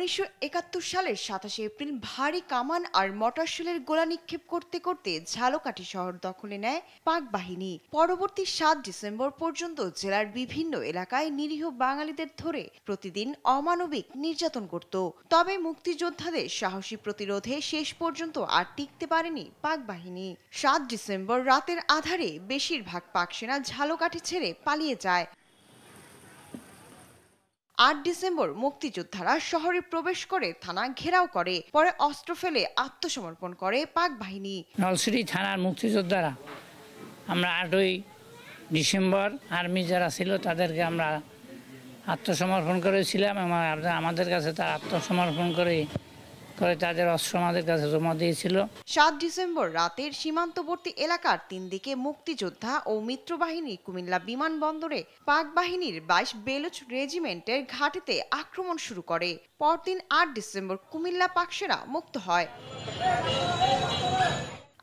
1971 সালের 27 এপ্রিল ভারী কামান আর মটারশেলের গোলা নিক্ষেপ করতে করতে ঝালকাঠি শহর দখলে নেয় পাক বাহিনী। পরবর্তী 7 ডিসেম্বর পর্যন্ত জেলার বিভিন্ন এলাকায় নিরীহ বাঙালিদের ধরে প্রতিদিন অমানবিক নির্যাতন করত। তবে মুক্তিযোদ্ধাদের সাহসী প্রতিরোধে শেষ পর্যন্ত আর টিকতে পারেনি পাক বাহিনী। 7 ডিসেম্বর রাতের আধারে বেশিরভাগ পাক সেনা ঝালকাঠি ছেড়ে পালিয়ে যায়। 8 ডিসেম্বর মুক্তিযোদ্ধারা শহরে প্রবেশ করে থানা ঘেরাও করে, পরে অস্ত্র ফেলে আত্মসমর্পণ করে পাক বাহিনী। নলছিটি থানার মুক্তিযোদ্ধারা আমরা 8ই ডিসেম্বর আর্মি যারা ছিল তাদেরকে আমরা আত্মসমর্পণ করেছিলাম এবং আমাদের কাছে তারা আত্মসমর্পণ করে তাদের অস্ত্র আমাদের কাছে জমা দিয়েছিল। 7 ডিসেম্বর রাতের সীমান্তবর্তী এলাকার 3 দিকে মুক্তিযোদ্ধা ও মিত্রবাহিনী কুমিল্লা বিমানবন্দরে পাক বাহিনীর 22 বেলুচ রেজিমেন্টের ঘাঁটিতে আক্রমণ শুরু করে। পরদিন 8 ডিসেম্বর কুমিল্লা পাকসেনা মুক্ত হয়।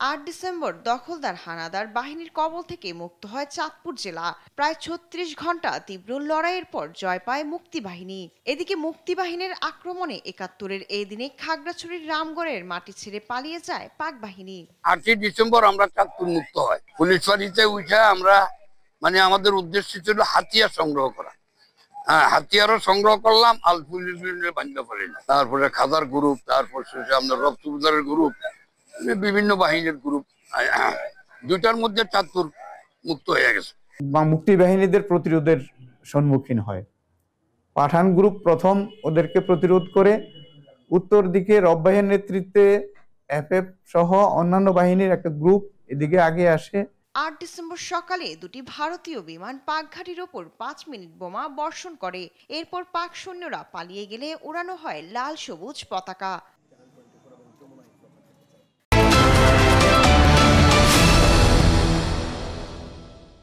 8 ডিসেম্বর দখলদার হানাদার বাহিনীর কবল থেকে মুক্ত হয় চাঁদপুর জেলা। প্রায় 36 ঘন্টা তীব্র লড়াইয়ের পর জয় পায় মুক্তিবাহিনী। এদিকে মুক্তিবাহিনীর আক্রমণে 71-এর এই দিনে খাগড়াছড়ির রামগড়ের মাটি ছেড়ে পালিয়ে যায় পাক বাহিনী। 8 ডিসেম্বর আমরা চাঁদপুর মুক্ত হয়। পুলিশ ফাঁড়িতে উঠে আমরা আমাদের উদ্দেশ্য ছিল হাতিয়ার সংগ্রহ করা। হাতিয়ারও সংগ্রহ করলাম, আর পুলিশ বান্ধা পারি না। তারপরে খাদার গ্রুপ, তারপর আমরা রক্তদারের গ্রুপ, বিভিন্ন বাহিনীর গ্রুপ, দুইটার মধ্যে চাঁদপুর মুক্ত হয়ে গেছে। মুক্তি বাহিনীদের প্রতিরোধের সম্মুখীন হয়। পাঠান গ্রুপ প্রথম ওদেরকে প্রতিরোধ করে, উত্তর দিকে রববাহিনীর নেতৃত্বে এফএফ সহ অন্যান্য বাহিনীর একটা গ্রুপ এদিকে আগে আসে। 8 ডিসেম্বর সকালে দুটি ভারতীয় বিমান পাকঘাটির ওপর 5 মিনিট বোমা বর্ষণ করে। এরপর পাক সৈন্যরা পালিয়ে গেলে উড়ানো হয় লাল সবুজ পতাকা।